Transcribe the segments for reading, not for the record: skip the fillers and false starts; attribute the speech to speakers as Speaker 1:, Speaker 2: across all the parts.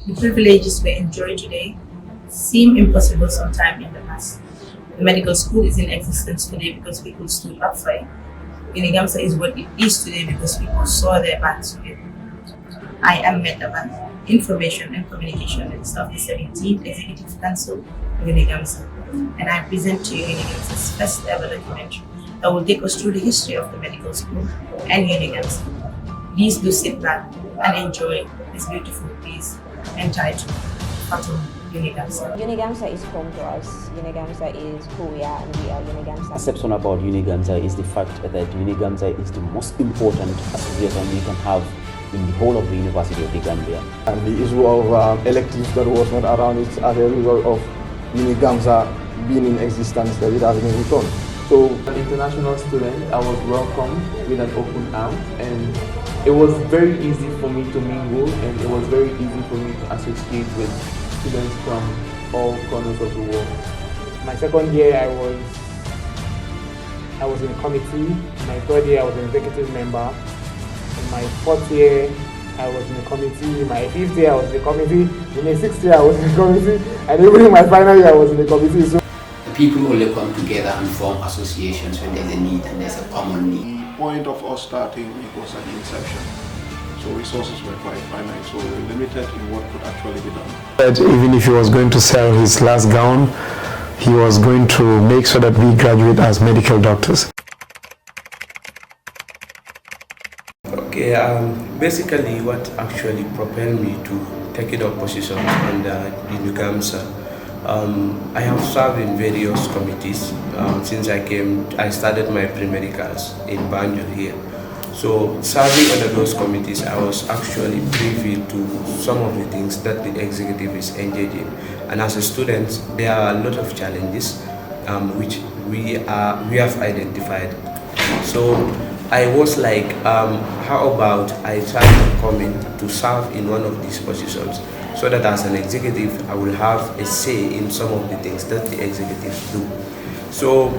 Speaker 1: The privileges we enjoy today seem impossible sometime in the past. The medical school is in existence today because people stood up for it. UniGaMSA is what it is today because people saw their path to it. I am Metaban, Information and Communication and of the 17th Executive Council of UniGaMSA, and I present to you UniGaMSA's first ever documentary that will take us through the history of the medical school and UniGaMSA. Please do sit back and enjoy this beautiful piece entitled Fathom, UniGaMSA.
Speaker 2: UniGaMSA is home to us. UniGaMSA is who we are, and we are UniGaMSA.
Speaker 3: Exception about UniGaMSA is the fact that UniGaMSA is the most important association we can have in the whole of the University of the Gambia.
Speaker 4: And the issue of electives that was not around it as a result of UniGaMSA being in existence, that it has been returned. So,
Speaker 5: as an international student, I was welcomed with an open arm, and it was very easy for me to mingle, and it was very easy for me to associate with students from all corners of the world.
Speaker 6: My second year, I was in a committee. My third year, I was an executive member. In my fourth year, I was in a committee. In my fifth year, I was in a committee. In my sixth year, I was in a committee. And even in my final year, I was in a committee. So
Speaker 7: people only come together and form associations when there's a need and there's a common need.
Speaker 8: The point of us starting it was at the inception. So resources were quite finite, so we were limited in what could actually be done.
Speaker 9: But even if he was going to sell his last gown, he was going to make sure that we graduate as medical doctors.
Speaker 10: Okay, basically what actually propelled me to taking up positions under UniGaMSA. I have served in various committees since I started my pre-medicals in Banjul here. So serving under those committees, I was actually privy to some of the things that the executive is engaging. And as a student, there are a lot of challenges which we have identified. So I was like, how about I try to come in to serve in one of these positions, so that as an executive, I will have a say in some of the things that the executives do. So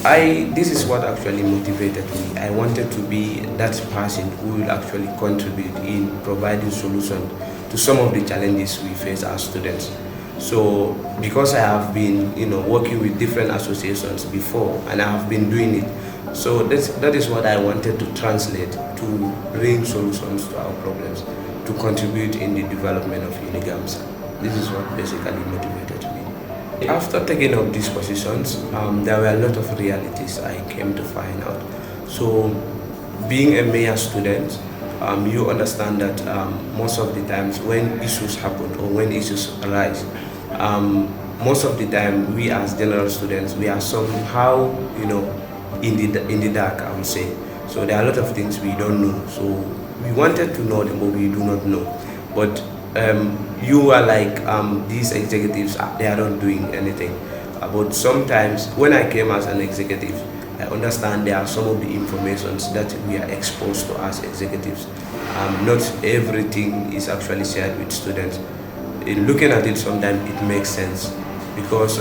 Speaker 10: this is what actually motivated me. I wanted to be that person who will actually contribute in providing solutions to some of the challenges we face as students. So because I have been working with different associations before, and I have been doing it, so that is what I wanted to translate to bring solutions to our problems, to contribute in the development of UniGaMSA. This is what basically motivated me. After taking up these positions, there were a lot of realities I came to find out. So being a major student, you understand that most of the times when issues happen or when issues arise, most of the time we as general students, we are somehow in the dark, I would say. So there are a lot of things we don't know. So we wanted to know them, but we do not know. But you are like these executives, they are not doing anything. But sometimes when I came as an executive, I understand there are some of the informations that we are exposed to as executives. Not everything is actually shared with students. In looking at it, sometimes it makes sense because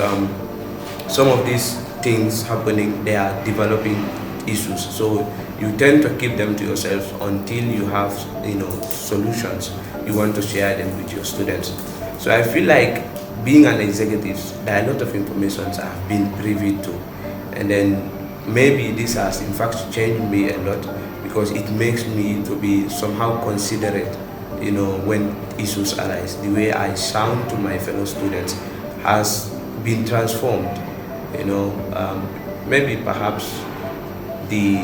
Speaker 10: some of these things happening, they are developing issues. So you tend to keep them to yourself until you have solutions. You want to share them with your students. So I feel like being an executive, there are a lot of information I have been privy to, and then maybe this has in fact changed me a lot because it makes me to be somehow considerate, when issues arise. The way I sound to my fellow students has been transformed. Maybe perhaps the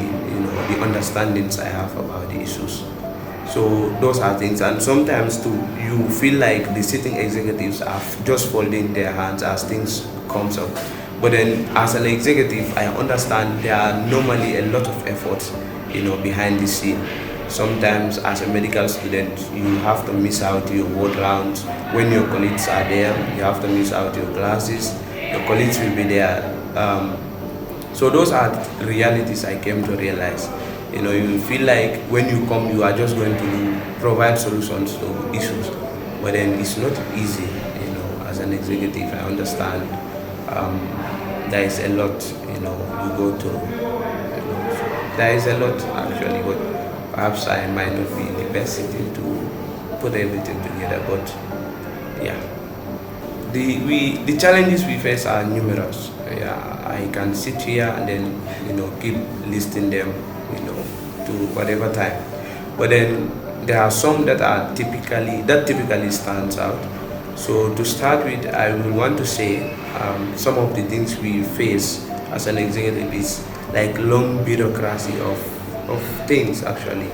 Speaker 10: understandings I have about the issues. So those are things, and sometimes too you feel like the sitting executives are just folding their hands as things comes up. But then as an executive, I understand there are normally a lot of efforts, behind the scene. Sometimes as a medical student, you have to miss out your ward rounds. When your colleagues are there, you have to miss out your classes. Your colleagues will be there. So those are realities I came to realize. You feel like when you come, you are just going to provide solutions to issues. But then it's not easy, as an executive, I understand there is a lot, you go to. There is a lot actually, but perhaps I might not be in the best city to put everything together. But Yeah. The challenges we face are numerous. Yeah, I can sit here and then keep listing them to whatever time, but then there are some that typically stands out. So to start with, I will want to say some of the things we face as an executive is like long bureaucracy of things actually,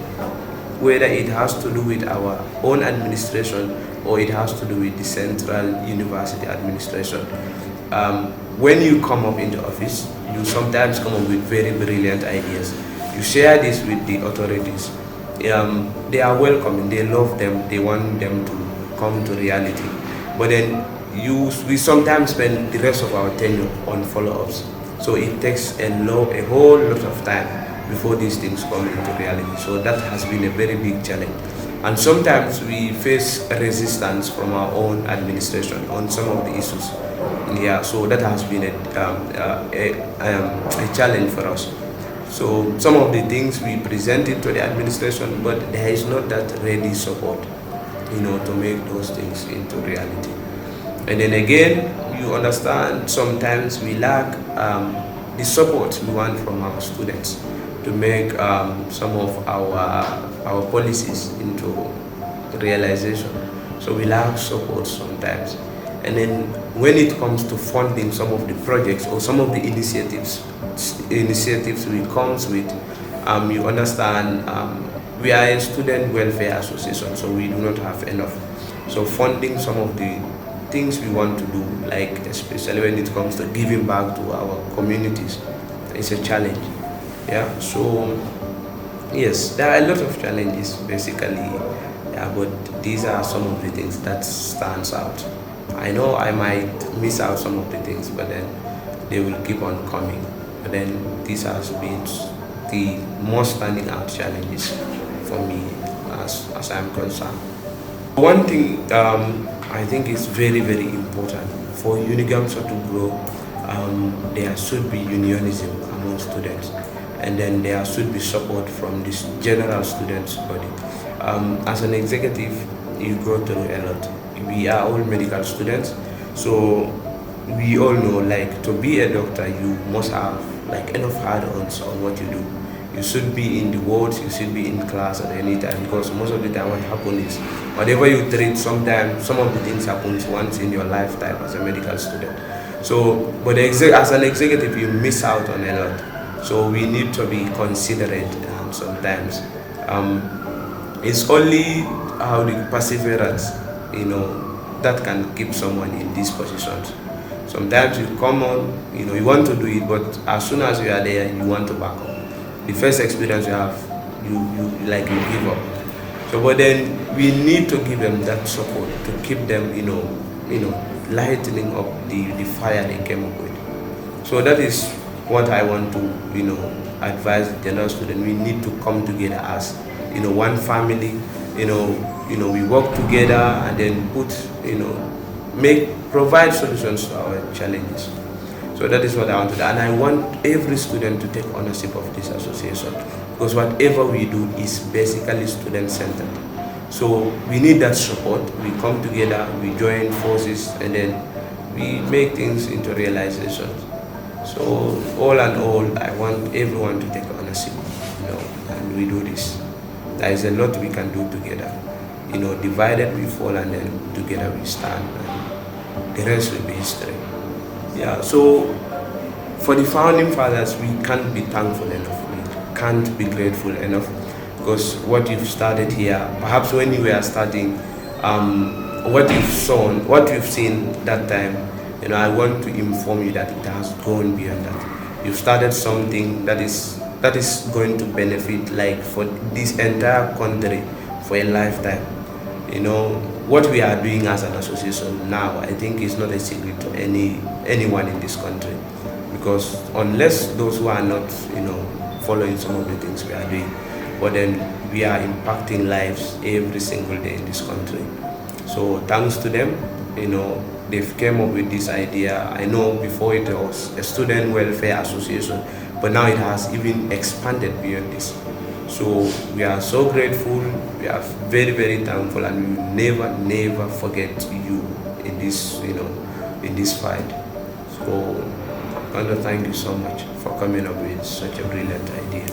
Speaker 10: whether it has to do with our own administration or it has to do with the central university administration. When you come up in the office, you sometimes come up with very brilliant ideas. You share this with the authorities. They are welcoming, they love them, they want them to come to reality. But then we sometimes spend the rest of our tenure on follow-ups. So it takes a whole lot of time before these things come into reality. So that has been a very big challenge. And sometimes we face resistance from our own administration on some of the issues. Yeah, so that has been a challenge for us. So some of the things we presented to the administration, but there is not that ready support, to make those things into reality. And then again, you understand sometimes we lack the support we want from our students to make some of our policies into realization. So we lack support sometimes. And then when it comes to funding some of the projects or some of the initiatives we comes with, you understand, we are a student welfare association, so we do not have enough. So funding some of the things we want to do, like especially when it comes to giving back to our communities, is a challenge. Yeah, so yes, there are a lot of challenges basically, yeah, but these are some of the things that stands out. I know I might miss out some of the things, but then they will keep on coming. But then these has been the most standing out challenges for me as I'm concerned. One thing I think is very, very important for UniGaMSA to grow. There should be unionism among students, and then there should be support from this general students body. As an executive, you go through a lot. We are all medical students, so we all know, like, to be a doctor, you must have like enough hard-ons on what you do. You should be in the wards, you should be in class at any time, because most of the time what happens is whatever you treat, sometimes some of the things happens once in your lifetime as a medical student. So, but as an executive, you miss out on a lot. So we need to be considerate sometimes. It's only how the perseverance, that can keep someone in these positions. Sometimes you come on, you want to do it, but as soon as you are there, you want to back up. The first experience you have, you give up. So, but then we need to give them that support to keep them, lightening up the fire they came up with. So that is what I want to, advise the general student. We need to come together as, one family. We work together and then provide solutions to our challenges. So that is what I want to do. And I want every student to take ownership of this association, because whatever we do is basically student-centered. So we need that support. We come together, we join forces, and then we make things into realization. So all in all, I want everyone to take ownership, and we do this. There is a lot we can do together. Divided we fall, and then together we stand, and the rest will be history. Yeah, so for the founding fathers, we can't be thankful enough. We can't be grateful enough, because what you've started here, perhaps when you were starting, what you've seen that time, I want to inform you that it has gone beyond that. You've started something that is going to benefit, like, for this entire country for a lifetime. What we are doing as an association now, I think, is not a secret to anyone in this country, because unless those who are not, following some of the things we are doing, but then we are impacting lives every single day in this country. So thanks to them, they've came up with this idea. I know before it was a student welfare association, but now it has even expanded beyond this. So we are so grateful, we are very, very thankful, and we will never, never forget you in this, in this fight. So I want to thank you so much for coming up with such a brilliant idea.